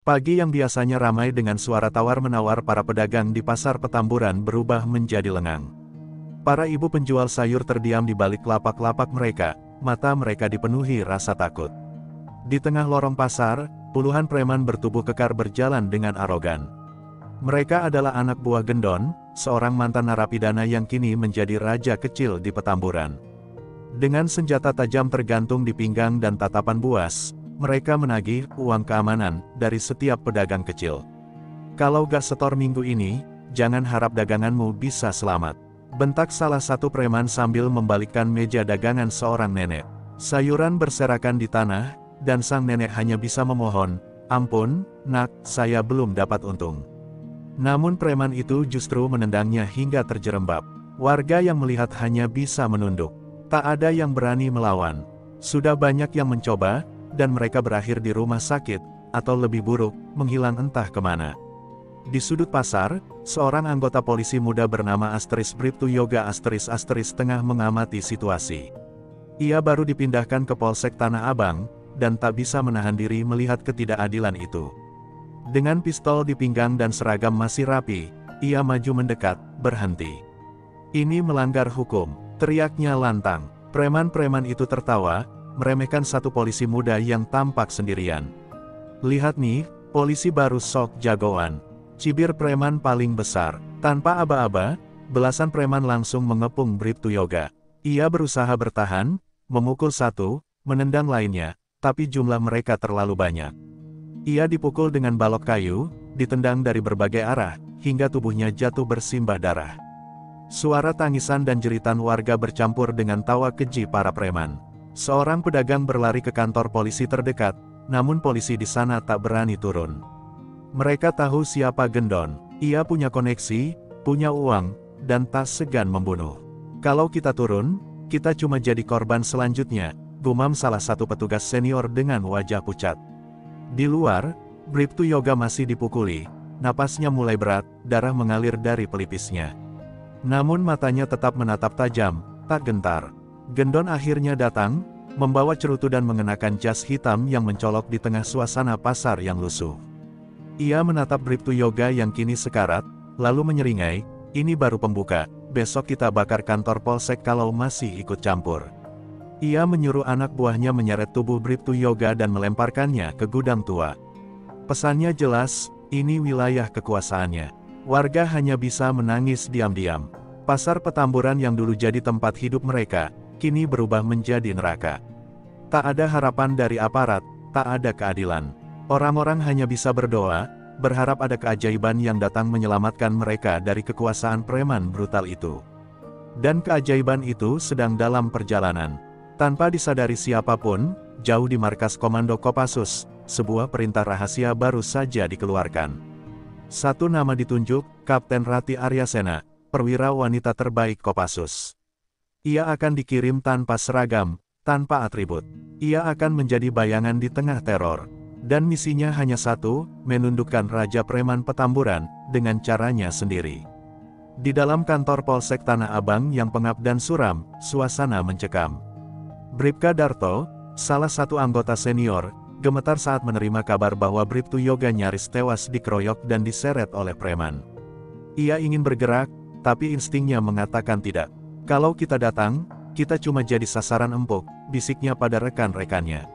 Pagi yang biasanya ramai dengan suara tawar-menawar para pedagang di pasar Petamburan berubah menjadi lengang. Para ibu penjual sayur terdiam di balik lapak-lapak mereka, mata mereka dipenuhi rasa takut. Di tengah lorong pasar, puluhan preman bertubuh kekar berjalan dengan arogan. Mereka adalah anak buah Gendon, seorang mantan narapidana yang kini menjadi raja kecil di Petamburan. Dengan senjata tajam tergantung di pinggang dan tatapan buas, mereka menagih uang keamanan dari setiap pedagang kecil. Kalau gak setor minggu ini, jangan harap daganganmu bisa selamat. Bentak salah satu preman sambil membalikkan meja dagangan seorang nenek. Sayuran berserakan di tanah, dan sang nenek hanya bisa memohon, "Ampun, nak, saya belum dapat untung." Namun preman itu justru menendangnya hingga terjerembab. Warga yang melihat hanya bisa menunduk. Tak ada yang berani melawan. Sudah banyak yang mencoba, dan mereka berakhir di rumah sakit, atau lebih buruk, menghilang entah kemana. Di sudut pasar, seorang anggota polisi muda bernama Bribtu Yoga tengah mengamati situasi. Ia baru dipindahkan ke Polsek Tanah Abang, dan tak bisa menahan diri melihat ketidakadilan itu. Dengan pistol di pinggang dan seragam masih rapi, ia maju mendekat, berhenti. "Ini melanggar hukum," teriaknya lantang. Preman-preman itu tertawa, meremehkan satu polisi muda yang tampak sendirian. "Lihat nih, polisi baru sok jagoan," cibir preman paling besar. Tanpa aba-aba, belasan preman langsung mengepung Bribtu Yoga. Ia berusaha bertahan, memukul satu, menendang lainnya, tapi jumlah mereka terlalu banyak. Ia dipukul dengan balok kayu, ditendang dari berbagai arah, hingga tubuhnya jatuh bersimbah darah. Suara tangisan dan jeritan warga bercampur dengan tawa keji para preman. Seorang pedagang berlari ke kantor polisi terdekat, namun polisi di sana tak berani turun. Mereka tahu siapa Gendon. Ia punya koneksi, punya uang, dan tak segan membunuh. "Kalau kita turun, kita cuma jadi korban selanjutnya," gumam salah satu petugas senior dengan wajah pucat. Di luar, Bribtu Yoga masih dipukuli, napasnya mulai berat, darah mengalir dari pelipisnya. Namun matanya tetap menatap tajam, tak gentar. Gendon akhirnya datang, membawa cerutu dan mengenakan jas hitam yang mencolok di tengah suasana pasar yang lusuh. Ia menatap Bribtu Yoga yang kini sekarat, lalu menyeringai, "Ini baru pembuka, besok kita bakar kantor polsek kalau masih ikut campur." Ia menyuruh anak buahnya menyeret tubuh Bribtu Yoga dan melemparkannya ke gudang tua. Pesannya jelas, ini wilayah kekuasaannya. Warga hanya bisa menangis diam-diam. Pasar Petamburan yang dulu jadi tempat hidup mereka, kini berubah menjadi neraka. Tak ada harapan dari aparat, tak ada keadilan. Orang-orang hanya bisa berdoa, berharap ada keajaiban yang datang menyelamatkan mereka dari kekuasaan preman brutal itu. Dan keajaiban itu sedang dalam perjalanan. Tanpa disadari siapapun, jauh di markas Komando Kopassus, sebuah perintah rahasia baru saja dikeluarkan. Satu nama ditunjuk, Kapten Rati Aryasena, perwira wanita terbaik Kopassus. Ia akan dikirim tanpa seragam, tanpa atribut. Ia akan menjadi bayangan di tengah teror. Dan misinya hanya satu, menundukkan Raja Preman Petamburan, dengan caranya sendiri. Di dalam kantor Polsek Tanah Abang yang pengap dan suram, suasana mencekam. Bribka Darto, salah satu anggota senior, gemetar saat menerima kabar bahwa Bribtu Yoga nyaris tewas dikeroyok dan diseret oleh preman. Ia ingin bergerak, tapi instingnya mengatakan tidak. "Kalau kita datang, kita cuma jadi sasaran empuk," bisiknya pada rekan-rekannya.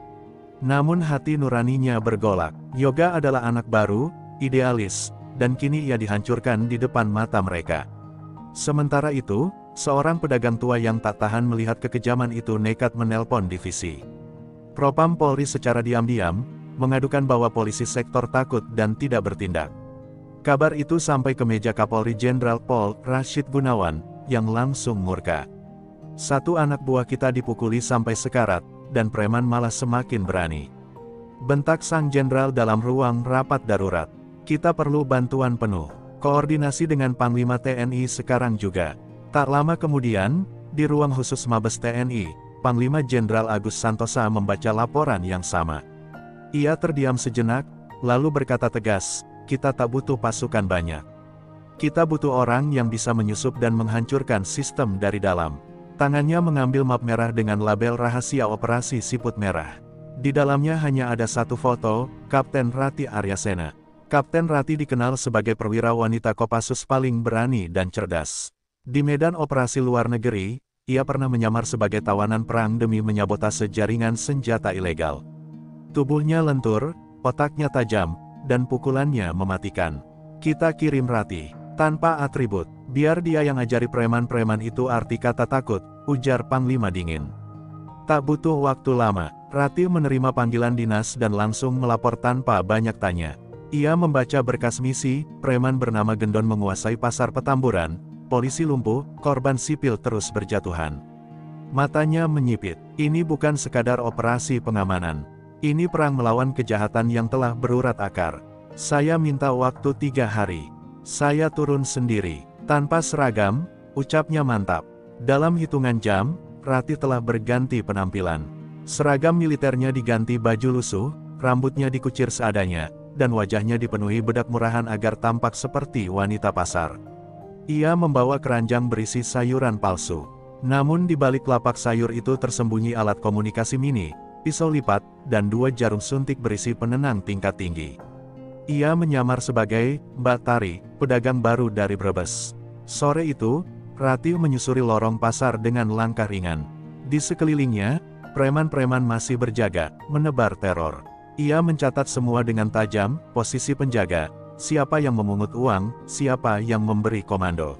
Namun hati nuraninya bergolak. Yoga adalah anak baru, idealis, dan kini ia dihancurkan di depan mata mereka. Sementara itu, seorang pedagang tua yang tak tahan melihat kekejaman itu nekat menelpon divisi Propam Polri secara diam-diam, mengadukan bahwa polisi sektor takut dan tidak bertindak. Kabar itu sampai ke meja Kapolri Jenderal Pol Rashid Gunawan, yang langsung murka. "Satu anak buah kita dipukuli sampai sekarat, dan preman malah semakin berani," bentak sang jenderal dalam ruang rapat darurat. "Kita perlu bantuan penuh. Koordinasi dengan Panglima TNI sekarang juga." Tak lama kemudian, di ruang khusus Mabes TNI, Panglima Jenderal Agus Santosa membaca laporan yang sama. Ia terdiam sejenak, lalu berkata tegas, "Kita tak butuh pasukan banyak. Kita butuh orang yang bisa menyusup dan menghancurkan sistem dari dalam." Tangannya mengambil map merah dengan label rahasia operasi Siput Merah. Di dalamnya hanya ada satu foto, Kapten Rati Aryasena. Kapten Rati dikenal sebagai perwira wanita Kopassus paling berani dan cerdas. Di medan operasi luar negeri, ia pernah menyamar sebagai tawanan perang demi menyabotase jaringan senjata ilegal. Tubuhnya lentur, otaknya tajam, dan pukulannya mematikan. Kita kirim Rati, tanpa atribut, biar dia yang ajari preman-preman itu arti kata takut, ujar Panglima dingin. Tak butuh waktu lama, Rati menerima panggilan dinas dan langsung melapor tanpa banyak tanya. Ia membaca berkas misi, preman bernama Gendon menguasai pasar Petamburan, polisi lumpuh, korban sipil terus berjatuhan. Matanya menyipit, ini bukan sekadar operasi pengamanan. Ini perang melawan kejahatan yang telah berurat akar. Saya minta waktu 3 hari. Saya turun sendiri, tanpa seragam, ucapnya mantap. Dalam hitungan jam, Rati telah berganti penampilan. Seragam militernya diganti baju lusuh, rambutnya dikucir seadanya, dan wajahnya dipenuhi bedak murahan agar tampak seperti wanita pasar. Ia membawa keranjang berisi sayuran palsu. Namun di balik lapak sayur itu tersembunyi alat komunikasi mini, pisau lipat, dan 2 jarum suntik berisi penenang tingkat tinggi. Ia menyamar sebagai Mbak Tari, pedagang baru dari Brebes. Sore itu, Rati menyusuri lorong pasar dengan langkah ringan. Di sekelilingnya, preman-preman masih berjaga, menebar teror. Ia mencatat semua dengan tajam, posisi penjaga, siapa yang memungut uang, siapa yang memberi komando.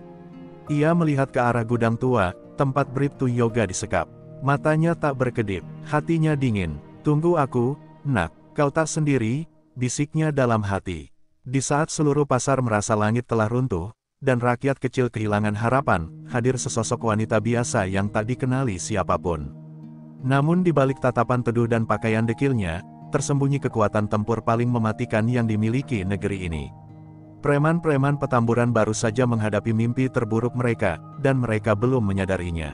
Ia melihat ke arah gudang tua, tempat Bribtu Yoga disekap. Matanya tak berkedip, hatinya dingin. Tunggu aku, nak, kau tak sendiri, bisiknya dalam hati. Di saat seluruh pasar merasa langit telah runtuh, dan rakyat kecil kehilangan harapan, hadir sesosok wanita biasa yang tak dikenali siapapun. Namun di balik tatapan teduh dan pakaian dekilnya, tersembunyi kekuatan tempur paling mematikan yang dimiliki negeri ini. Preman-preman Petamburan baru saja menghadapi mimpi terburuk mereka, dan mereka belum menyadarinya.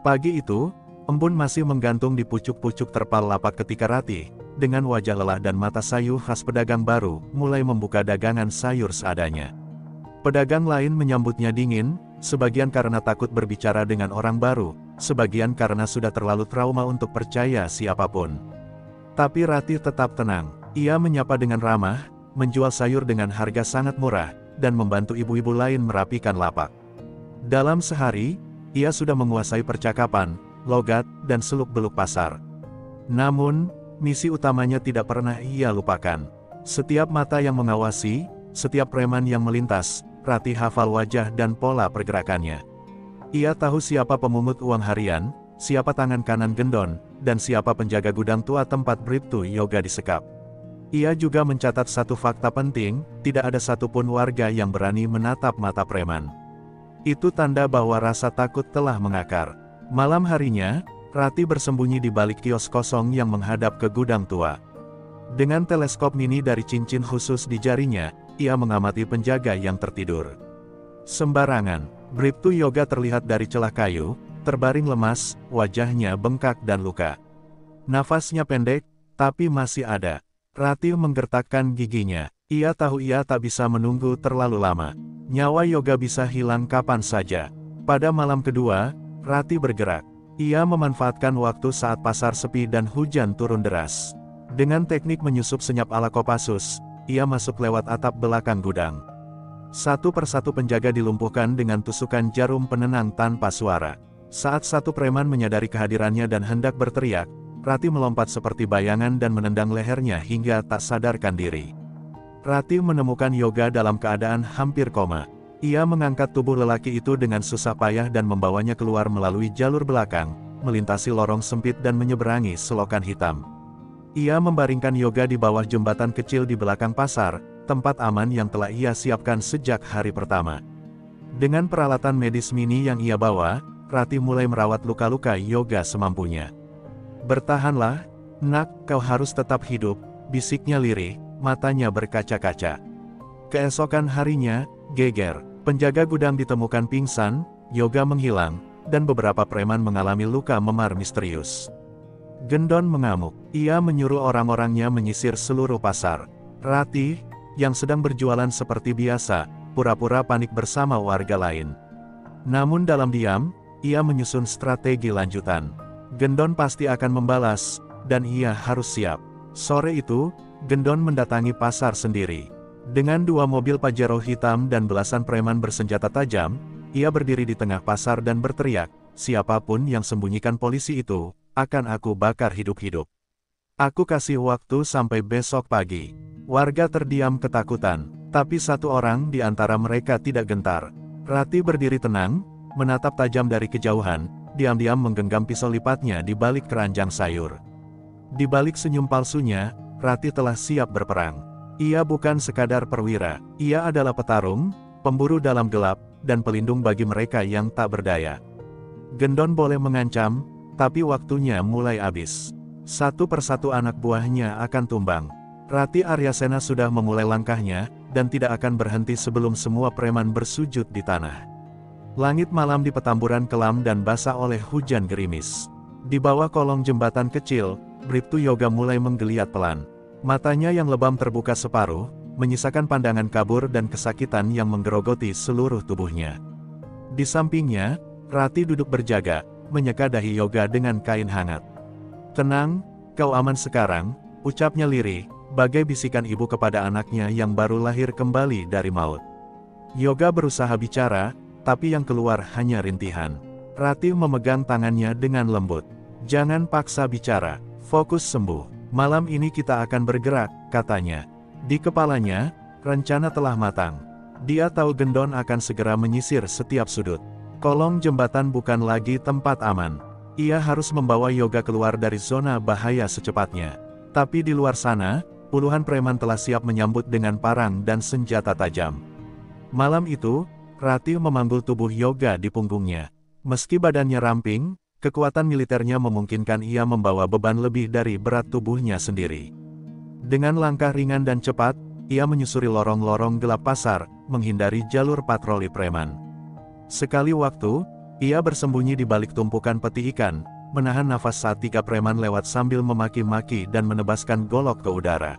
Pagi itu, embun masih menggantung di pucuk-pucuk terpal lapak ketika Rati, dengan wajah lelah dan mata sayu khas pedagang baru, mulai membuka dagangan sayur seadanya. Pedagang lain menyambutnya dingin, sebagian karena takut berbicara dengan orang baru, sebagian karena sudah terlalu trauma untuk percaya siapapun. Tapi Rati tetap tenang. Ia menyapa dengan ramah, menjual sayur dengan harga sangat murah, dan membantu ibu-ibu lain merapikan lapak. Dalam sehari, ia sudah menguasai percakapan, logat, dan seluk-beluk pasar. Namun, misi utamanya tidak pernah ia lupakan. Setiap mata yang mengawasi, setiap preman yang melintas, Rati hafal wajah dan pola pergerakannya. Ia tahu siapa pemungut uang harian, siapa tangan kanan Gendon, dan siapa penjaga gudang tua tempat Bribtu Yoga disekap. Ia juga mencatat satu fakta penting, tidak ada satupun warga yang berani menatap mata preman. Itu tanda bahwa rasa takut telah mengakar. Malam harinya, Rati bersembunyi di balik kios kosong yang menghadap ke gudang tua. Dengan teleskop mini dari cincin khusus di jarinya, ia mengamati penjaga yang tertidur. Sembarangan, Bribtu Yoga terlihat dari celah kayu, terbaring lemas, wajahnya bengkak dan luka. Nafasnya pendek, tapi masih ada. Rati menggertakkan giginya. Ia tahu ia tak bisa menunggu terlalu lama. Nyawa Yoga bisa hilang kapan saja. Pada malam kedua, Rati bergerak. Ia memanfaatkan waktu saat pasar sepi dan hujan turun deras. Dengan teknik menyusup senyap ala Kopassus, ia masuk lewat atap belakang gudang. Satu persatu penjaga dilumpuhkan dengan tusukan jarum penenang tanpa suara. Saat satu preman menyadari kehadirannya dan hendak berteriak, Rati melompat seperti bayangan dan menendang lehernya hingga tak sadarkan diri. Rati menemukan Yoga dalam keadaan hampir koma. Ia mengangkat tubuh lelaki itu dengan susah payah dan membawanya keluar melalui jalur belakang, melintasi lorong sempit dan menyeberangi selokan hitam. Ia membaringkan Yoga di bawah jembatan kecil di belakang pasar, tempat aman yang telah ia siapkan sejak hari pertama. Dengan peralatan medis mini yang ia bawa, Rati mulai merawat luka-luka Yoga semampunya. "Bertahanlah, nak, kau harus tetap hidup," bisiknya lirih, matanya berkaca-kaca. Keesokan harinya, geger, penjaga gudang ditemukan pingsan, Yoga menghilang, dan beberapa preman mengalami luka memar misterius. Gendon mengamuk. Ia menyuruh orang-orangnya menyisir seluruh pasar. Rati, yang sedang berjualan seperti biasa, pura-pura panik bersama warga lain. Namun dalam diam, ia menyusun strategi lanjutan. Gendon pasti akan membalas, dan ia harus siap. Sore itu, Gendon mendatangi pasar sendiri. Dengan 2 mobil Pajero hitam dan belasan preman bersenjata tajam, ia berdiri di tengah pasar dan berteriak, "Siapapun yang sembunyikan polisi itu, akan aku bakar hidup-hidup. Aku kasih waktu sampai besok pagi." Warga terdiam ketakutan, tapi satu orang di antara mereka tidak gentar. Rati berdiri tenang, menatap tajam dari kejauhan, diam-diam menggenggam pisau lipatnya di balik keranjang sayur. Di balik senyum palsunya, Rati telah siap berperang. Ia bukan sekadar perwira, ia adalah petarung, pemburu dalam gelap, dan pelindung bagi mereka yang tak berdaya. Gendon boleh mengancam, tapi waktunya mulai habis. Satu persatu anak buahnya akan tumbang. Rati Aryasena sudah memulai langkahnya, dan tidak akan berhenti sebelum semua preman bersujud di tanah. Langit malam di Petamburan kelam dan basah oleh hujan gerimis. Di bawah kolong jembatan kecil, Bribtu Yoga mulai menggeliat pelan. Matanya yang lebam terbuka separuh, menyisakan pandangan kabur dan kesakitan yang menggerogoti seluruh tubuhnya. Di sampingnya, Rati duduk berjaga, menyeka dahi Yoga dengan kain hangat. "Tenang, kau aman sekarang," ucapnya lirih, bagai bisikan ibu kepada anaknya yang baru lahir kembali dari maut. Yoga berusaha bicara, tapi yang keluar hanya rintihan. Rati memegang tangannya dengan lembut. "Jangan paksa bicara, fokus sembuh. Malam ini kita akan bergerak," katanya. Di kepalanya, rencana telah matang. Dia tahu Gendon akan segera menyisir setiap sudut. Kolong jembatan bukan lagi tempat aman. Ia harus membawa Yoga keluar dari zona bahaya secepatnya. Tapi di luar sana, puluhan preman telah siap menyambut dengan parang dan senjata tajam. Malam itu, Rati memanggul tubuh Yoga di punggungnya. Meski badannya ramping, kekuatan militernya memungkinkan ia membawa beban lebih dari berat tubuhnya sendiri. Dengan langkah ringan dan cepat, ia menyusuri lorong-lorong gelap pasar, menghindari jalur patroli preman. Sekali waktu, ia bersembunyi di balik tumpukan peti ikan, menahan nafas saat 3 preman lewat sambil memaki-maki dan menebaskan golok ke udara.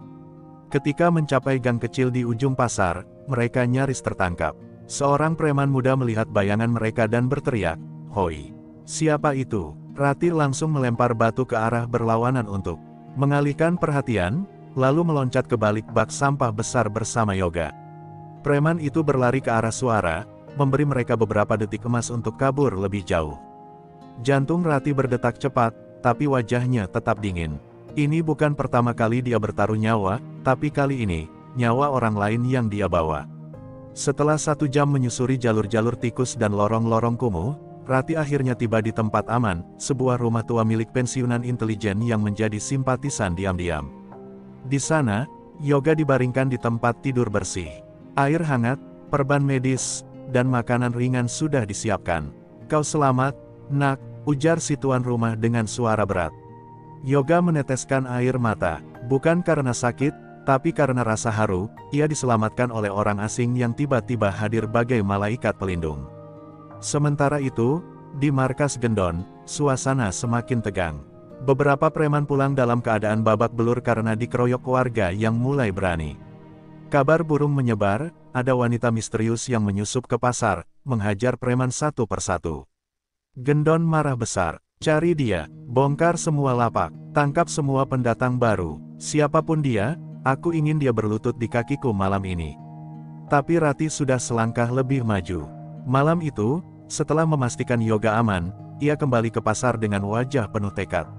Ketika mencapai gang kecil di ujung pasar, mereka nyaris tertangkap. Seorang preman muda melihat bayangan mereka dan berteriak, "Hoi! Siapa itu?" Rati langsung melempar batu ke arah berlawanan untuk mengalihkan perhatian, lalu meloncat ke balik bak sampah besar bersama Yoga. Preman itu berlari ke arah suara, memberi mereka beberapa detik emas untuk kabur lebih jauh. Jantung Rati berdetak cepat, tapi wajahnya tetap dingin. Ini bukan pertama kali dia bertaruh nyawa, tapi kali ini, nyawa orang lain yang dia bawa. Setelah 1 jam menyusuri jalur-jalur tikus dan lorong-lorong kumuh, Rati akhirnya tiba di tempat aman, sebuah rumah tua milik pensiunan intelijen yang menjadi simpatisan diam-diam. Di sana, Yoga dibaringkan di tempat tidur bersih. Air hangat, perban medis, dan makanan ringan sudah disiapkan. "Kau selamat, Nak," ujar si tuan rumah dengan suara berat. Yoga meneteskan air mata, bukan karena sakit, tapi karena rasa haru, ia diselamatkan oleh orang asing yang tiba-tiba hadir bagai malaikat pelindung. Sementara itu, di markas Gendon, suasana semakin tegang. Beberapa preman pulang dalam keadaan babak belur karena dikeroyok warga yang mulai berani. Kabar burung menyebar, ada wanita misterius yang menyusup ke pasar, menghajar preman satu persatu. Gendon marah besar. "Cari dia, bongkar semua lapak, tangkap semua pendatang baru, siapapun dia, aku ingin dia berlutut di kakiku malam ini." Tapi Rati sudah selangkah lebih maju. Malam itu, setelah memastikan Yoga aman, ia kembali ke pasar dengan wajah penuh tekad.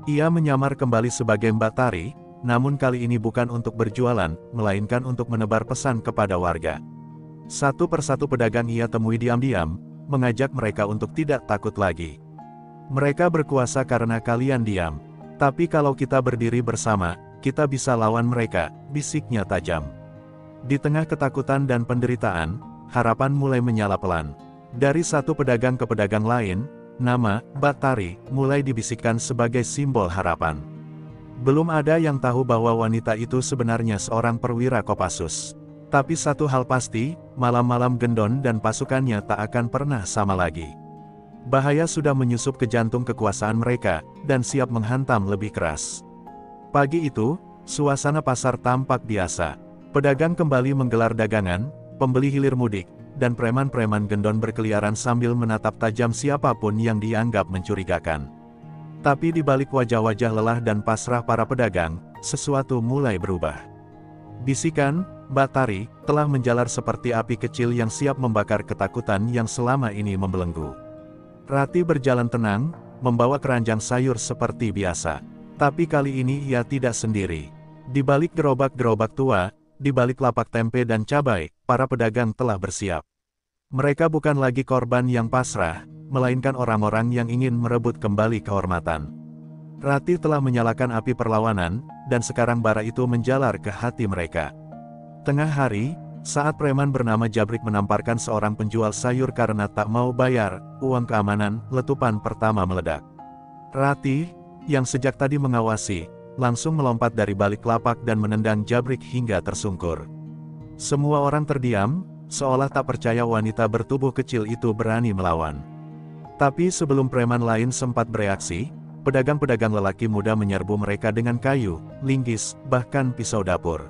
Ia menyamar kembali sebagai Mbak Tari, namun kali ini bukan untuk berjualan, melainkan untuk menebar pesan kepada warga. Satu persatu pedagang ia temui diam-diam, mengajak mereka untuk tidak takut lagi. "Mereka berkuasa karena kalian diam. Tapi kalau kita berdiri bersama, kita bisa lawan mereka," bisiknya tajam. Di tengah ketakutan dan penderitaan, harapan mulai menyala pelan. Dari satu pedagang ke pedagang lain, nama Mbak Tari mulai dibisikkan sebagai simbol harapan. Belum ada yang tahu bahwa wanita itu sebenarnya seorang perwira Kopassus. Tapi satu hal pasti, malam-malam Gendon dan pasukannya tak akan pernah sama lagi. Bahaya sudah menyusup ke jantung kekuasaan mereka, dan siap menghantam lebih keras. Pagi itu, suasana pasar tampak biasa. Pedagang kembali menggelar dagangan, pembeli hilir mudik, dan preman-preman Gendon berkeliaran sambil menatap tajam siapapun yang dianggap mencurigakan. Tapi di balik wajah-wajah lelah dan pasrah para pedagang, sesuatu mulai berubah. Bisikan, Batari, telah menjalar seperti api kecil yang siap membakar ketakutan yang selama ini membelenggu. Rati berjalan tenang, membawa keranjang sayur seperti biasa. Tapi kali ini ia tidak sendiri. Di balik gerobak-gerobak tua, di balik lapak tempe dan cabai, para pedagang telah bersiap. Mereka bukan lagi korban yang pasrah, melainkan orang-orang yang ingin merebut kembali kehormatan. Rati telah menyalakan api perlawanan, dan sekarang bara itu menjalar ke hati mereka. Tengah hari, saat preman bernama Jabrik menamparkan seorang penjual sayur karena tak mau bayar uang keamanan, letupan pertama meledak. Rati, yang sejak tadi mengawasi, langsung melompat dari balik lapak dan menendang Jabrik hingga tersungkur. Semua orang terdiam, seolah tak percaya wanita bertubuh kecil itu berani melawan. Tapi sebelum preman lain sempat bereaksi, pedagang-pedagang lelaki muda menyerbu mereka dengan kayu, linggis, bahkan pisau dapur.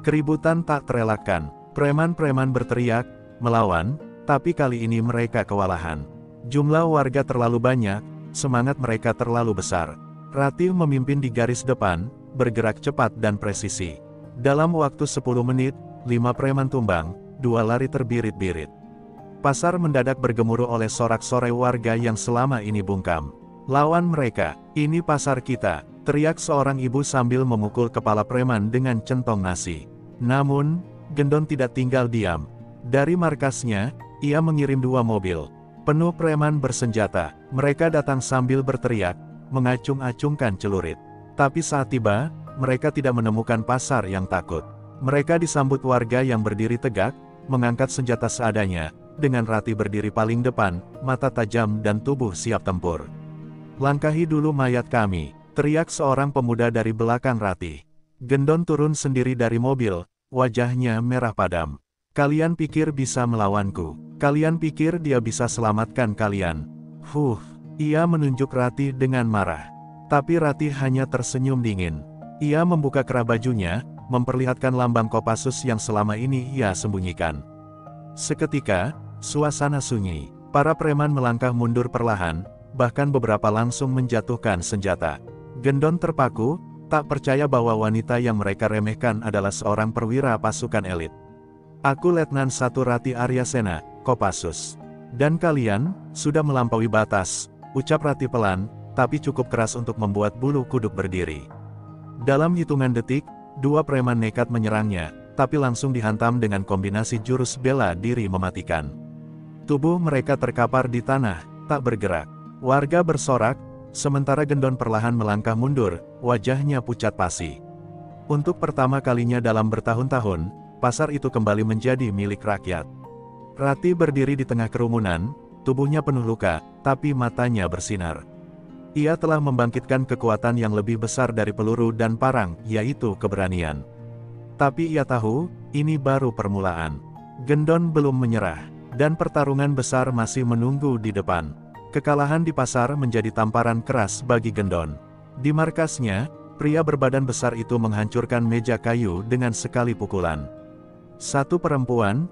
Keributan tak terelakkan, preman-preman berteriak, melawan, tapi kali ini mereka kewalahan. Jumlah warga terlalu banyak, semangat mereka terlalu besar. Rati memimpin di garis depan, bergerak cepat dan presisi. Dalam waktu 10 menit, 5 preman tumbang, 2 lari terbirit-birit. Pasar mendadak bergemuruh oleh sorak-sorai warga yang selama ini bungkam. Lawan mereka, ini pasar kita, teriak seorang ibu sambil memukul kepala preman dengan centong nasi. Namun, Gendon tidak tinggal diam. Dari markasnya, ia mengirim 2 mobil penuh preman bersenjata. Mereka datang sambil berteriak, mengacung-acungkan celurit. Tapi saat tiba, mereka tidak menemukan pasar yang takut. Mereka disambut warga yang berdiri tegak, mengangkat senjata seadanya, dengan Rati berdiri paling depan, mata tajam dan tubuh siap tempur. "Langkahi dulu mayat kami," teriak seorang pemuda dari belakang Rati. Gendon turun sendiri dari mobil, wajahnya merah padam. "Kalian pikir bisa melawanku? Kalian pikir dia bisa selamatkan kalian?" Ia menunjuk Rati dengan marah. Tapi Rati hanya tersenyum dingin. Ia membuka kerah bajunya, memperlihatkan lambang Kopassus yang selama ini ia sembunyikan. Seketika, suasana sunyi. Para preman melangkah mundur perlahan, bahkan beberapa langsung menjatuhkan senjata. Gendon terpaku, tak percaya bahwa wanita yang mereka remehkan adalah seorang perwira pasukan elit. "Aku Letnan 1 Rati Aryasena, Kopassus. Dan kalian, sudah melampaui batas," ucap Rati pelan, tapi cukup keras untuk membuat bulu kuduk berdiri. Dalam hitungan detik, 2 preman nekat menyerangnya, tapi langsung dihantam dengan kombinasi jurus bela diri mematikan. Tubuh mereka terkapar di tanah, tak bergerak. Warga bersorak, sementara Gendon perlahan melangkah mundur, wajahnya pucat pasi. Untuk pertama kalinya dalam bertahun-tahun, pasar itu kembali menjadi milik rakyat. Rati berdiri di tengah kerumunan, tubuhnya penuh luka, tapi matanya bersinar. Ia telah membangkitkan kekuatan yang lebih besar dari peluru dan parang, yaitu keberanian. Tapi ia tahu, ini baru permulaan. Gendon belum menyerah, dan pertarungan besar masih menunggu di depan. Kekalahan di pasar menjadi tamparan keras bagi Gendon. Di markasnya, pria berbadan besar itu menghancurkan meja kayu dengan sekali pukulan. Satu perempuan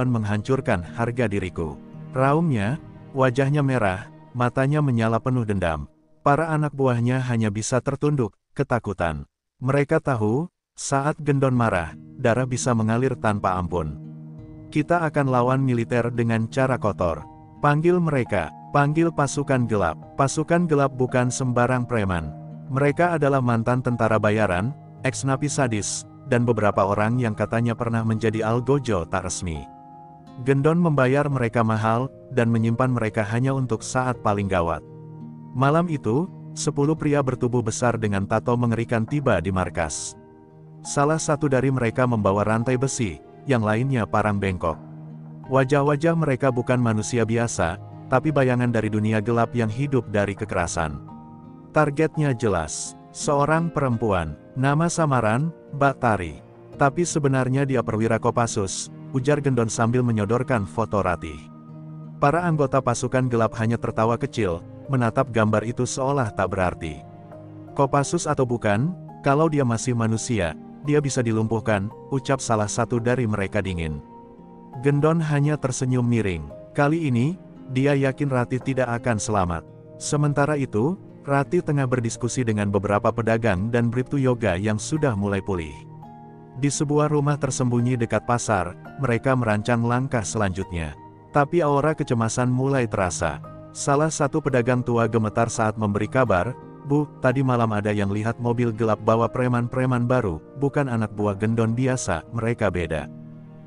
menghancurkan harga diriku," raungnya, wajahnya merah, matanya menyala penuh dendam. Para anak buahnya hanya bisa tertunduk, ketakutan. Mereka tahu, saat Gendon marah, darah bisa mengalir tanpa ampun. "Kita akan lawan militer dengan cara kotor. Panggil mereka, panggil pasukan gelap." Pasukan gelap bukan sembarang preman. Mereka adalah mantan tentara bayaran, eks-napi sadis, dan beberapa orang yang katanya pernah menjadi algojo tak resmi. Gendon membayar mereka mahal, dan menyimpan mereka hanya untuk saat paling gawat. Malam itu, 10 pria bertubuh besar dengan tato mengerikan tiba di markas. Salah satu dari mereka membawa rantai besi, yang lainnya parang bengkok. Wajah-wajah mereka bukan manusia biasa, tapi bayangan dari dunia gelap yang hidup dari kekerasan. Targetnya jelas, seorang perempuan, nama samaran, Batari. Tapi sebenarnya dia perwira Kopassus, ujar Gendon sambil menyodorkan foto Rati. Para anggota pasukan gelap hanya tertawa kecil, menatap gambar itu seolah tak berarti. "Kopassus atau bukan, kalau dia masih manusia, dia bisa dilumpuhkan," ucap salah satu dari mereka dingin. Gendon hanya tersenyum miring. Kali ini, dia yakin Rati tidak akan selamat. Sementara itu, Ratih tengah berdiskusi dengan beberapa pedagang dan Bribtu Yoga yang sudah mulai pulih. Di sebuah rumah tersembunyi dekat pasar, mereka merancang langkah selanjutnya. Tapi aura kecemasan mulai terasa. Salah satu pedagang tua gemetar saat memberi kabar, "Bu, tadi malam ada yang lihat mobil gelap bawa preman-preman baru, bukan anak buah Gendon biasa, mereka beda."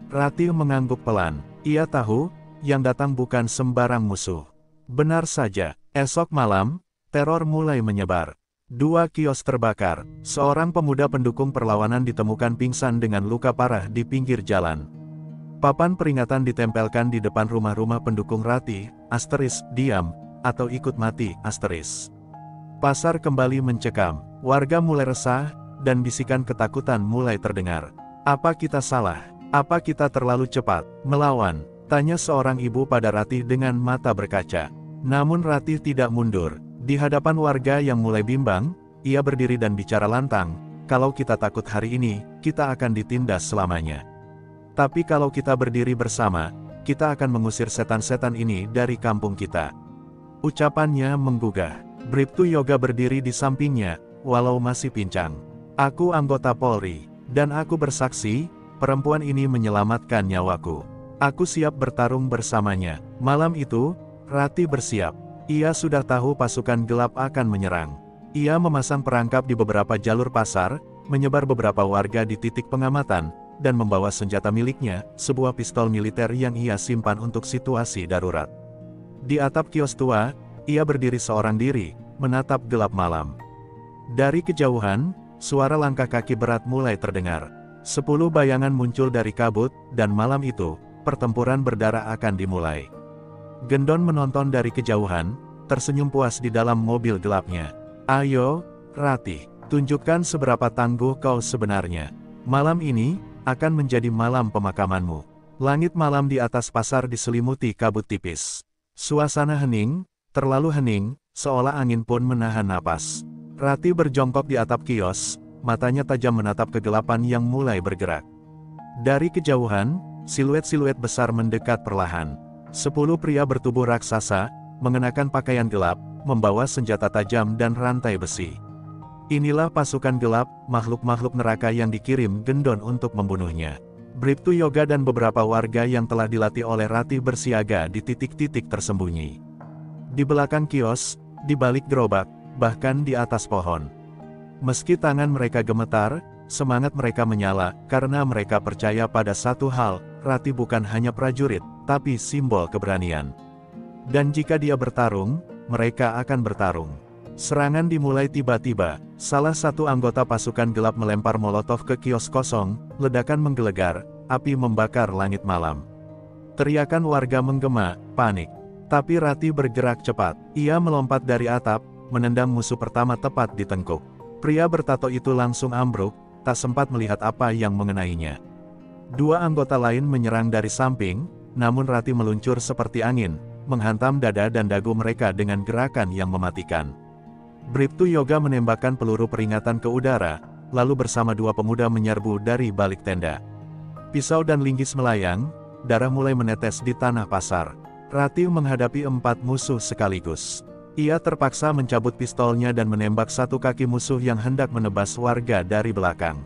Ratih mengangguk pelan. Ia tahu, yang datang bukan sembarang musuh. Benar saja, esok malam, teror mulai menyebar. 2 kios terbakar, seorang pemuda pendukung perlawanan ditemukan pingsan dengan luka parah di pinggir jalan. Papan peringatan ditempelkan di depan rumah-rumah pendukung Ratih, diam, atau ikut mati, Pasar kembali mencekam, warga mulai resah, dan bisikan ketakutan mulai terdengar. "Apa kita salah? Apa kita terlalu cepat melawan?" tanya seorang ibu pada Ratih dengan mata berkaca. Namun Ratih tidak mundur. Di hadapan warga yang mulai bimbang, ia berdiri dan bicara lantang, "Kalau kita takut hari ini, kita akan ditindas selamanya. Tapi kalau kita berdiri bersama, kita akan mengusir setan-setan ini dari kampung kita." Ucapannya menggugah. Bribtu Yoga berdiri di sampingnya, walau masih pincang. "Aku anggota Polri, dan aku bersaksi, perempuan ini menyelamatkan nyawaku. Aku siap bertarung bersamanya." Malam itu, Ratih bersiap. Ia sudah tahu pasukan gelap akan menyerang. Ia memasang perangkap di beberapa jalur pasar, menyebar beberapa warga di titik pengamatan, dan membawa senjata miliknya, sebuah pistol militer yang ia simpan untuk situasi darurat. Di atap kios tua, ia berdiri seorang diri, menatap gelap malam. Dari kejauhan, suara langkah kaki berat mulai terdengar. 10 bayangan muncul dari kabut, dan malam itu, pertempuran berdarah akan dimulai. Gendon menonton dari kejauhan, tersenyum puas di dalam mobil gelapnya. "Ayo, Ratih, tunjukkan seberapa tangguh kau sebenarnya. Malam ini, akan menjadi malam pemakamanmu." Langit malam di atas pasar diselimuti kabut tipis. Suasana hening, terlalu hening, seolah angin pun menahan napas. Ratih berjongkok di atap kios, matanya tajam menatap kegelapan yang mulai bergerak. Dari kejauhan, siluet-siluet besar mendekat perlahan. 10 pria bertubuh raksasa, mengenakan pakaian gelap, membawa senjata tajam dan rantai besi. Inilah pasukan gelap, makhluk-makhluk neraka yang dikirim Gendon untuk membunuhnya. Bribtu Yoga dan beberapa warga yang telah dilatih oleh Ratih bersiaga di titik-titik tersembunyi. Di belakang kios, di balik gerobak, bahkan di atas pohon. Meski tangan mereka gemetar, semangat mereka menyala, karena mereka percaya pada satu hal, Ratih bukan hanya prajurit, tapi simbol keberanian. Dan jika dia bertarung, mereka akan bertarung. Serangan dimulai tiba-tiba, salah satu anggota pasukan gelap melempar molotov ke kios kosong, ledakan menggelegar, api membakar langit malam. Teriakan warga menggema, panik. Tapi Ratih bergerak cepat, ia melompat dari atap, menendang musuh pertama tepat di tengkuk. Pria bertato itu langsung ambruk, tak sempat melihat apa yang mengenainya. 2 anggota lain menyerang dari samping, namun Ratih meluncur seperti angin, menghantam dada dan dagu mereka dengan gerakan yang mematikan. Bribtu Yoga menembakkan peluru peringatan ke udara, lalu bersama 2 pemuda menyerbu dari balik tenda. Pisau dan linggis melayang, darah mulai menetes di tanah pasar. Ratih menghadapi 4 musuh sekaligus. Ia terpaksa mencabut pistolnya dan menembak satu kaki musuh yang hendak menebas warga dari belakang.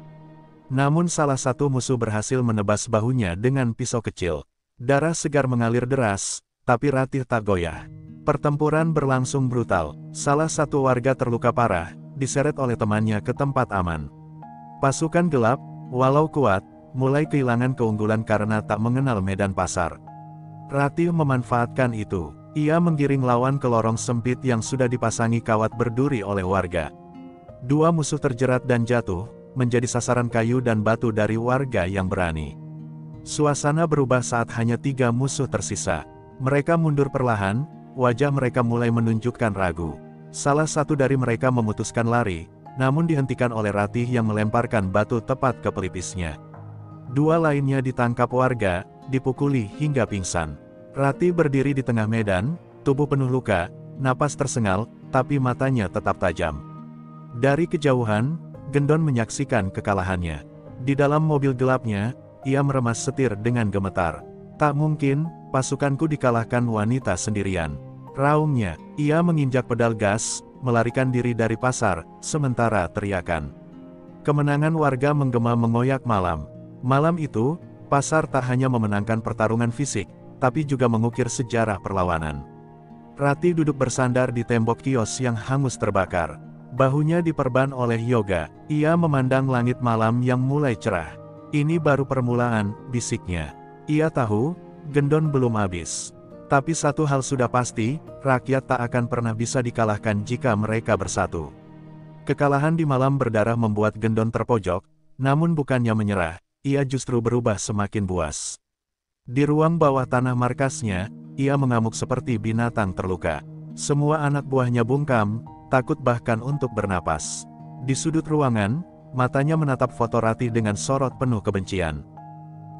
Namun salah satu musuh berhasil menebas bahunya dengan pisau kecil. Darah segar mengalir deras, tapi Ratih tak goyah. Pertempuran berlangsung brutal. Salah satu warga terluka parah, diseret oleh temannya ke tempat aman. Pasukan gelap, walau kuat, mulai kehilangan keunggulan karena tak mengenal medan pasar. Ratih memanfaatkan itu. Ia menggiring lawan ke lorong sempit yang sudah dipasangi kawat berduri oleh warga. 2 musuh terjerat dan jatuh, menjadi sasaran kayu dan batu dari warga yang berani. Suasana berubah saat hanya 3 musuh tersisa. Mereka mundur perlahan, wajah mereka mulai menunjukkan ragu. Salah satu dari mereka memutuskan lari, namun dihentikan oleh Ratih yang melemparkan batu tepat ke pelipisnya. 2 lainnya ditangkap warga, dipukuli hingga pingsan. Ratih berdiri di tengah medan, tubuh penuh luka, napas tersengal, tapi matanya tetap tajam. Dari kejauhan, Gendon menyaksikan kekalahannya. Di dalam mobil gelapnya, ia meremas setir dengan gemetar. "Tak mungkin, pasukanku dikalahkan wanita sendirian," raungnya. Ia menginjak pedal gas, melarikan diri dari pasar, sementara teriakan kemenangan warga menggema mengoyak malam. Malam itu, pasar tak hanya memenangkan pertarungan fisik, tapi juga mengukir sejarah perlawanan. Ratih duduk bersandar di tembok kios yang hangus terbakar. Bahunya diperban oleh Yoga, ia memandang langit malam yang mulai cerah. Ini baru permulaan, bisiknya. Ia tahu, Gendon belum habis. Tapi satu hal sudah pasti, rakyat tak akan pernah bisa dikalahkan jika mereka bersatu. Kekalahan di malam berdarah membuat Gendon terpojok, namun bukannya menyerah, ia justru berubah semakin buas. Di ruang bawah tanah markasnya, ia mengamuk seperti binatang terluka. Semua anak buahnya bungkam, takut bahkan untuk bernapas. Di sudut ruangan, matanya menatap foto Ratih dengan sorot penuh kebencian.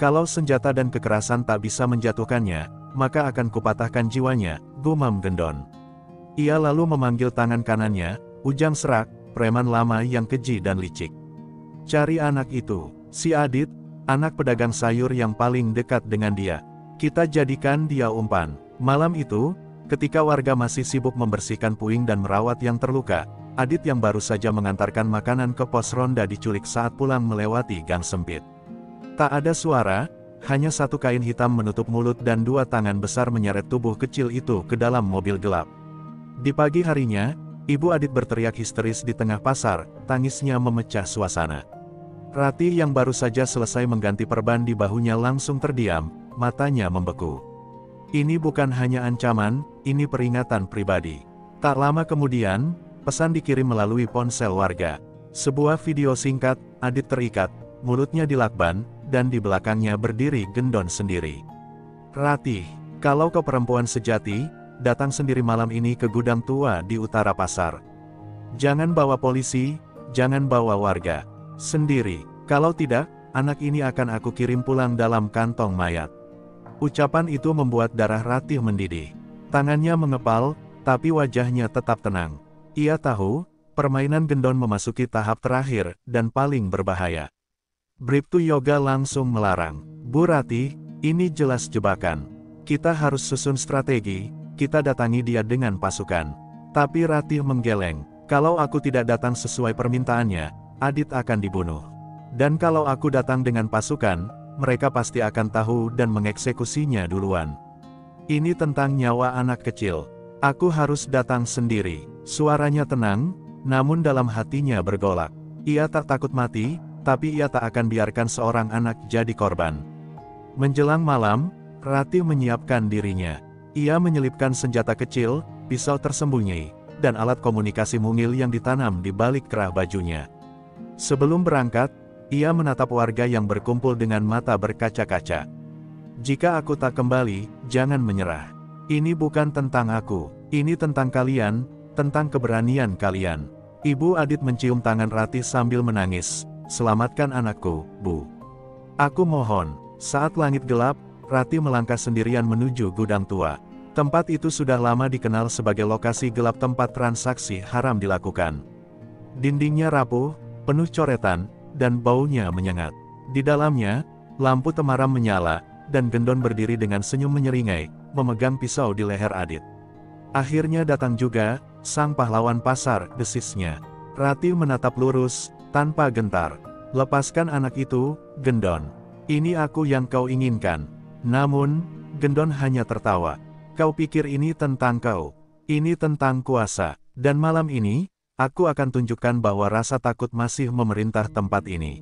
Kalau senjata dan kekerasan tak bisa menjatuhkannya, maka akan kupatahkan jiwanya, gumam Gendon. Ia lalu memanggil tangan kanannya, Ujang Serak, preman lama yang keji dan licik. Cari anak itu, si Adit, anak pedagang sayur yang paling dekat dengan dia. Kita jadikan dia umpan. Malam itu, ketika warga masih sibuk membersihkan puing dan merawat yang terluka, Adit yang baru saja mengantarkan makanan ke pos ronda diculik saat pulang melewati gang sempit. Tak ada suara, hanya satu kain hitam menutup mulut dan dua tangan besar menyeret tubuh kecil itu ke dalam mobil gelap. Di pagi harinya, Ibu Adit berteriak histeris di tengah pasar, tangisnya memecah suasana. Ratih yang baru saja selesai mengganti perban di bahunya langsung terdiam, matanya membeku. Ini bukan hanya ancaman, ini peringatan pribadi. Tak lama kemudian, pesan dikirim melalui ponsel warga. Sebuah video singkat, Adit terikat, mulutnya dilakban, dan di belakangnya berdiri Gendon sendiri. Ratih, kalau kau perempuan sejati, datang sendiri malam ini ke gudang tua di utara pasar. Jangan bawa polisi, jangan bawa warga. Sendiri, kalau tidak, anak ini akan aku kirim pulang dalam kantong mayat. Ucapan itu membuat darah Ratih mendidih. Tangannya mengepal, tapi wajahnya tetap tenang. Ia tahu, permainan Gendon memasuki tahap terakhir, dan paling berbahaya. Bribtu Yoga langsung melarang. Bu Ratih, ini jelas jebakan. Kita harus susun strategi, kita datangi dia dengan pasukan. Tapi Ratih menggeleng, kalau aku tidak datang sesuai permintaannya, Adit akan dibunuh. Dan kalau aku datang dengan pasukan, mereka pasti akan tahu dan mengeksekusinya duluan. Ini tentang nyawa anak kecil. Aku harus datang sendiri. Suaranya tenang, namun dalam hatinya bergolak. Ia tak takut mati, tapi ia tak akan biarkan seorang anak jadi korban. Menjelang malam, Ratih menyiapkan dirinya. Ia menyelipkan senjata kecil, pisau tersembunyi, dan alat komunikasi mungil yang ditanam di balik kerah bajunya. Sebelum berangkat, ia menatap warga yang berkumpul dengan mata berkaca-kaca. Jika aku tak kembali, jangan menyerah. Ini bukan tentang aku, ini tentang kalian, tentang keberanian kalian. Ibu Adit mencium tangan Ratih sambil menangis. Selamatkan anakku, Bu. Aku mohon. Saat langit gelap, Ratih melangkah sendirian menuju gudang tua. Tempat itu sudah lama dikenal sebagai lokasi gelap tempat transaksi haram dilakukan. Dindingnya rapuh, penuh coretan, dan baunya menyengat. Di dalamnya, lampu temaram menyala, dan Gendon berdiri dengan senyum menyeringai, memegang pisau di leher Adit. Akhirnya datang juga, sang pahlawan pasar, desisnya. Ratih menatap lurus, tanpa gentar. Lepaskan anak itu, Gendon. Ini aku yang kau inginkan. Namun, Gendon hanya tertawa. Kau pikir ini tentang kau. Ini tentang kuasa. Dan malam ini, aku akan tunjukkan bahwa rasa takut masih memerintah tempat ini.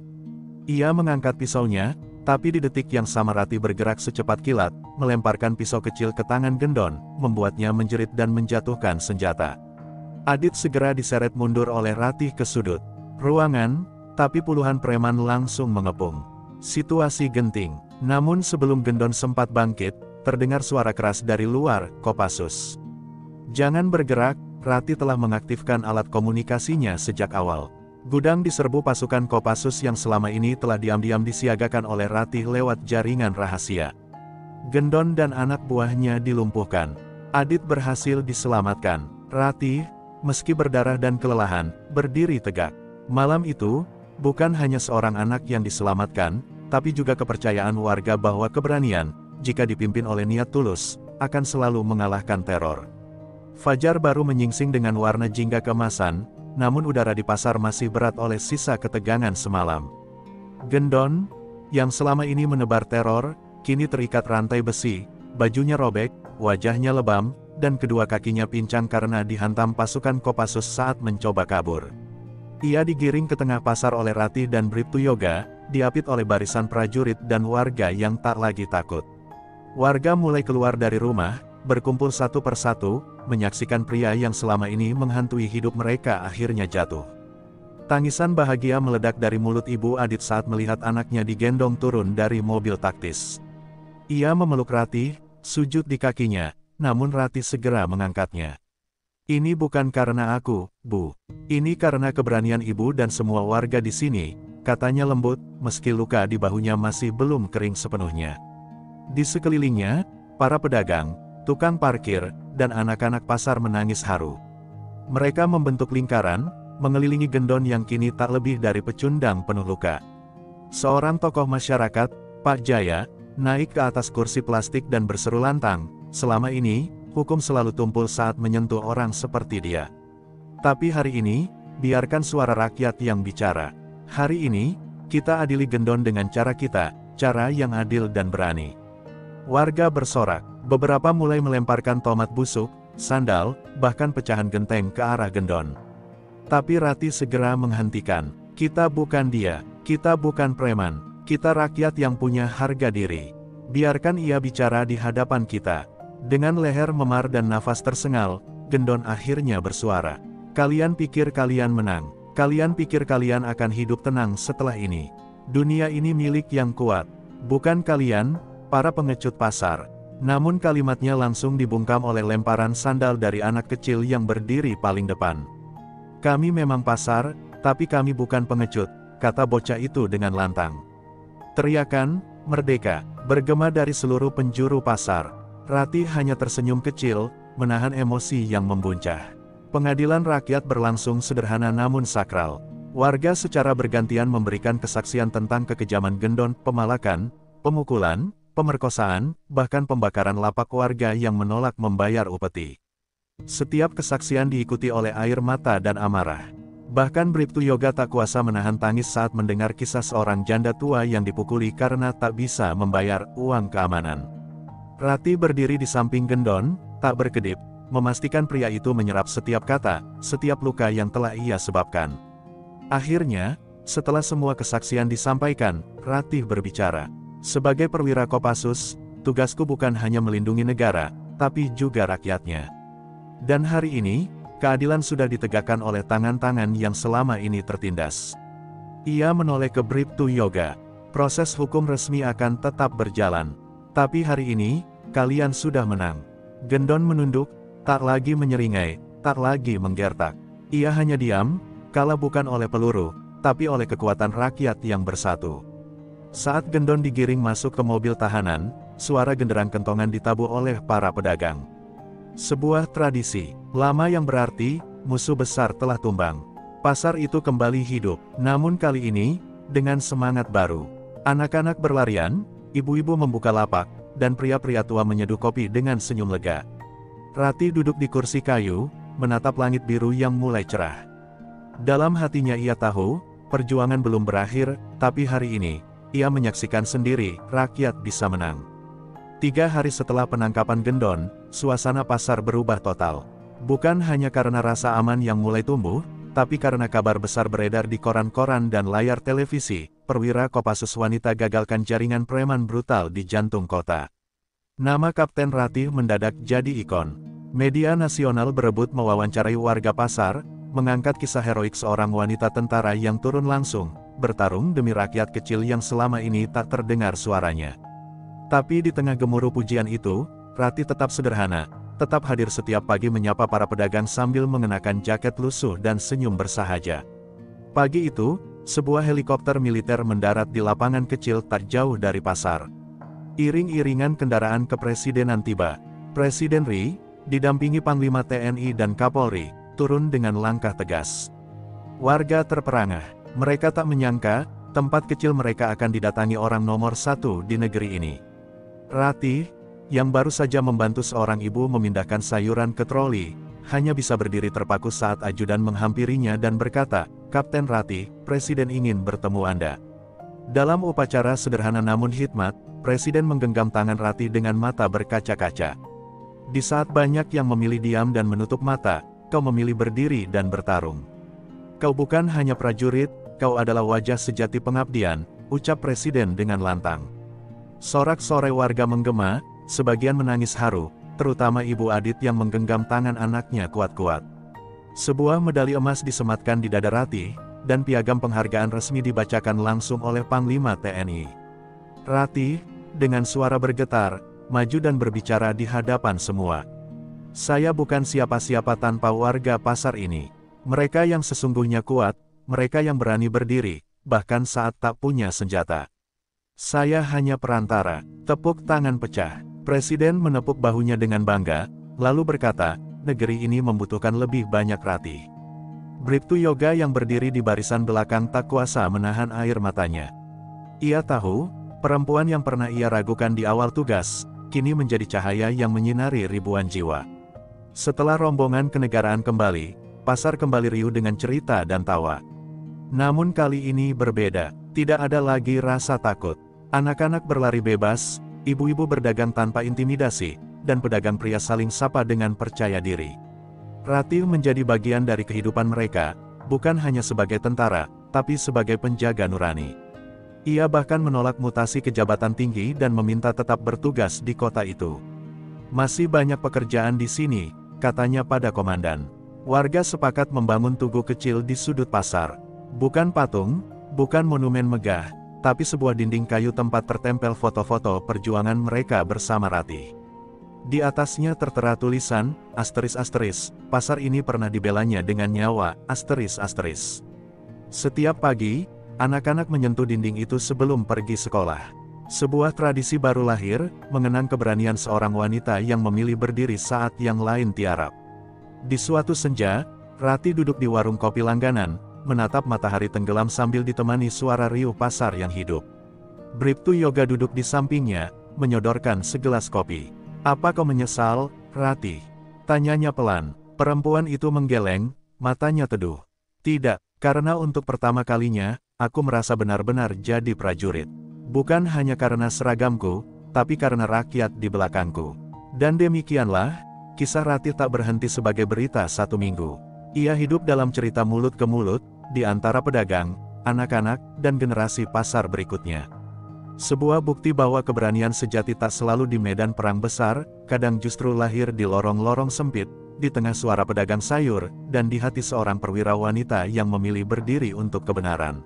Ia mengangkat pisaunya, tapi di detik yang sama Ratih bergerak secepat kilat, melemparkan pisau kecil ke tangan Gendon, membuatnya menjerit dan menjatuhkan senjata. Adit segera diseret mundur oleh Ratih ke sudut ruangan, tapi puluhan preman langsung mengepung. Situasi genting. Namun sebelum Gendon sempat bangkit, terdengar suara keras dari luar, Kopassus. Jangan bergerak, Ratih telah mengaktifkan alat komunikasinya sejak awal. Gudang diserbu pasukan Kopassus yang selama ini telah diam-diam disiagakan oleh Ratih lewat jaringan rahasia. Gendon dan anak buahnya dilumpuhkan. Adit berhasil diselamatkan. Ratih, meski berdarah dan kelelahan, berdiri tegak. Malam itu, bukan hanya seorang anak yang diselamatkan, tapi juga kepercayaan warga bahwa keberanian, jika dipimpin oleh niat tulus, akan selalu mengalahkan teror. Fajar baru menyingsing dengan warna jingga keemasan, namun udara di pasar masih berat oleh sisa ketegangan semalam. Gendon, yang selama ini menebar teror, kini terikat rantai besi, bajunya robek, wajahnya lebam, dan kedua kakinya pincang karena dihantam pasukan Kopassus saat mencoba kabur. Ia digiring ke tengah pasar oleh Ratih dan Bribtu Yoga, diapit oleh barisan prajurit dan warga yang tak lagi takut. Warga mulai keluar dari rumah, berkumpul satu persatu, menyaksikan pria yang selama ini menghantui hidup mereka akhirnya jatuh. Tangisan bahagia meledak dari mulut Ibu Adit saat melihat anaknya digendong turun dari mobil taktis. Ia memeluk Ratih, sujud di kakinya, namun Ratih segera mengangkatnya. "Ini bukan karena aku, Bu. Ini karena keberanian Ibu dan semua warga di sini," katanya lembut, meski luka di bahunya masih belum kering sepenuhnya. Di sekelilingnya, para pedagang, tukang parkir, dan anak-anak pasar menangis haru. Mereka membentuk lingkaran, mengelilingi Gendon yang kini tak lebih dari pecundang penuh luka. Seorang tokoh masyarakat, Pak Jaya, naik ke atas kursi plastik dan berseru lantang, "Selama ini, hukum selalu tumpul saat menyentuh orang seperti dia. Tapi hari ini, biarkan suara rakyat yang bicara. Hari ini, kita adili Gendon dengan cara kita, cara yang adil dan berani." Warga bersorak, beberapa mulai melemparkan tomat busuk, sandal, bahkan pecahan genteng ke arah Gendon. Tapi Ratih segera menghentikan, "Kita bukan dia, kita bukan preman, kita rakyat yang punya harga diri. Biarkan ia bicara di hadapan kita." Dengan leher memar dan nafas tersengal, Gendon akhirnya bersuara, "Kalian pikir kalian menang? Kalian pikir kalian akan hidup tenang setelah ini? Dunia ini milik yang kuat, bukan kalian, para pengecut pasar." Namun kalimatnya langsung dibungkam oleh lemparan sandal dari anak kecil yang berdiri paling depan. "Kami memang pasar, tapi kami bukan pengecut," kata bocah itu dengan lantang. Teriakan "Merdeka!" bergema dari seluruh penjuru pasar. Ratih hanya tersenyum kecil, menahan emosi yang membuncah. Pengadilan rakyat berlangsung sederhana namun sakral. Warga secara bergantian memberikan kesaksian tentang kekejaman Gendon, pemalakan, pemukulan, pemerkosaan, bahkan pembakaran lapak warga yang menolak membayar upeti. Setiap kesaksian diikuti oleh air mata dan amarah. Bahkan Bribtu Yoga tak kuasa menahan tangis saat mendengar kisah seorang janda tua yang dipukuli karena tak bisa membayar uang keamanan. Ratih berdiri di samping Gendon, tak berkedip, memastikan pria itu menyerap setiap kata, setiap luka yang telah ia sebabkan. Akhirnya, setelah semua kesaksian disampaikan, Ratih berbicara, "Sebagai perwira Kopassus, tugasku bukan hanya melindungi negara, tapi juga rakyatnya. Dan hari ini, keadilan sudah ditegakkan oleh tangan-tangan yang selama ini tertindas." Ia menoleh ke Bribtu Yoga. "Proses hukum resmi akan tetap berjalan. Tapi hari ini, kalian sudah menang." Gendon menunduk, tak lagi menyeringai, tak lagi menggertak. Ia hanya diam, kalah bukan oleh peluru, tapi oleh kekuatan rakyat yang bersatu. Saat Gendon digiring masuk ke mobil tahanan, suara genderang kentongan ditabuh oleh para pedagang. Sebuah tradisi lama yang berarti, musuh besar telah tumbang. Pasar itu kembali hidup, namun kali ini, dengan semangat baru. Anak-anak berlarian, ibu-ibu membuka lapak, dan pria-pria tua menyeduh kopi dengan senyum lega. Ratih duduk di kursi kayu, menatap langit biru yang mulai cerah. Dalam hatinya ia tahu, perjuangan belum berakhir, tapi hari ini, ia menyaksikan sendiri, rakyat bisa menang. 3 hari setelah penangkapan Gendon, suasana pasar berubah total. Bukan hanya karena rasa aman yang mulai tumbuh, tapi karena kabar besar beredar di koran-koran dan layar televisi, perwira Kopassus wanita gagalkan jaringan preman brutal di jantung kota. Nama Kapten Ratih mendadak jadi ikon. Media nasional berebut mewawancarai warga pasar, mengangkat kisah heroik seorang wanita tentara yang turun langsung, bertarung demi rakyat kecil yang selama ini tak terdengar suaranya. Tapi di tengah gemuruh pujian itu, Ratih tetap sederhana, tetap hadir setiap pagi menyapa para pedagang sambil mengenakan jaket lusuh dan senyum bersahaja. Pagi itu, sebuah helikopter militer mendarat di lapangan kecil tak jauh dari pasar. Iring-iringan kendaraan kepresidenan tiba. Presiden Ri, didampingi Panglima TNI dan Kapolri, turun dengan langkah tegas. Warga terperangah. Mereka tak menyangka, tempat kecil mereka akan didatangi orang nomor 1 di negeri ini. Ratih, yang baru saja membantu seorang ibu memindahkan sayuran ke troli, hanya bisa berdiri terpaku saat ajudan menghampirinya dan berkata, "Kapten Ratih, Presiden ingin bertemu Anda." Dalam upacara sederhana namun hikmat, Presiden menggenggam tangan Ratih dengan mata berkaca-kaca. "Di saat banyak yang memilih diam dan menutup mata, kau memilih berdiri dan bertarung. Kau bukan hanya prajurit, kau adalah wajah sejati pengabdian," ucap Presiden dengan lantang. Sorak-sorai warga menggema, sebagian menangis haru, terutama Ibu Adit yang menggenggam tangan anaknya kuat-kuat. Sebuah medali emas disematkan di dada Ratih, dan piagam penghargaan resmi dibacakan langsung oleh Panglima TNI. Ratih, dengan suara bergetar, maju dan berbicara di hadapan semua. "Saya bukan siapa-siapa tanpa warga pasar ini. Mereka yang sesungguhnya kuat, mereka yang berani berdiri, bahkan saat tak punya senjata. Saya hanya perantara." Tepuk tangan pecah. Presiden menepuk bahunya dengan bangga, lalu berkata, "Negeri ini membutuhkan lebih banyak Ratih." Bribtu Yoga yang berdiri di barisan belakang tak kuasa menahan air matanya. Ia tahu, perempuan yang pernah ia ragukan di awal tugas, kini menjadi cahaya yang menyinari ribuan jiwa. Setelah rombongan kenegaraan kembali, pasar kembali riuh dengan cerita dan tawa. Namun kali ini berbeda, tidak ada lagi rasa takut. Anak-anak berlari bebas, ibu-ibu berdagang tanpa intimidasi, dan pedagang pria saling sapa dengan percaya diri. Ratih menjadi bagian dari kehidupan mereka, bukan hanya sebagai tentara, tapi sebagai penjaga nurani. Ia bahkan menolak mutasi ke jabatan tinggi dan meminta tetap bertugas di kota itu. "Masih banyak pekerjaan di sini," katanya pada komandan. Warga sepakat membangun tugu kecil di sudut pasar. Bukan patung, bukan monumen megah, tapi sebuah dinding kayu tempat tertempel foto-foto perjuangan mereka bersama Ratih. Di atasnya tertera tulisan, ***, pasar ini pernah dibelanya dengan nyawa, ***. Setiap pagi, anak-anak menyentuh dinding itu sebelum pergi sekolah. Sebuah tradisi baru lahir, mengenang keberanian seorang wanita yang memilih berdiri saat yang lain tiarap. Di suatu senja, Ratih duduk di warung kopi langganan, menatap matahari tenggelam sambil ditemani suara riuh pasar yang hidup. Bribtu Yoga duduk di sampingnya, menyodorkan segelas kopi. "Apa kau menyesal, Ratih?" tanyanya pelan. Perempuan itu menggeleng, matanya teduh. "Tidak, karena untuk pertama kalinya, aku merasa benar-benar jadi prajurit. Bukan hanya karena seragamku, tapi karena rakyat di belakangku." Dan demikianlah, kisah Ratih tak berhenti sebagai berita satu minggu. Ia hidup dalam cerita mulut ke mulut, di antara pedagang, anak-anak, dan generasi pasar berikutnya. Sebuah bukti bahwa keberanian sejati tak selalu di medan perang besar, kadang justru lahir di lorong-lorong sempit, di tengah suara pedagang sayur, dan di hati seorang perwira wanita yang memilih berdiri untuk kebenaran.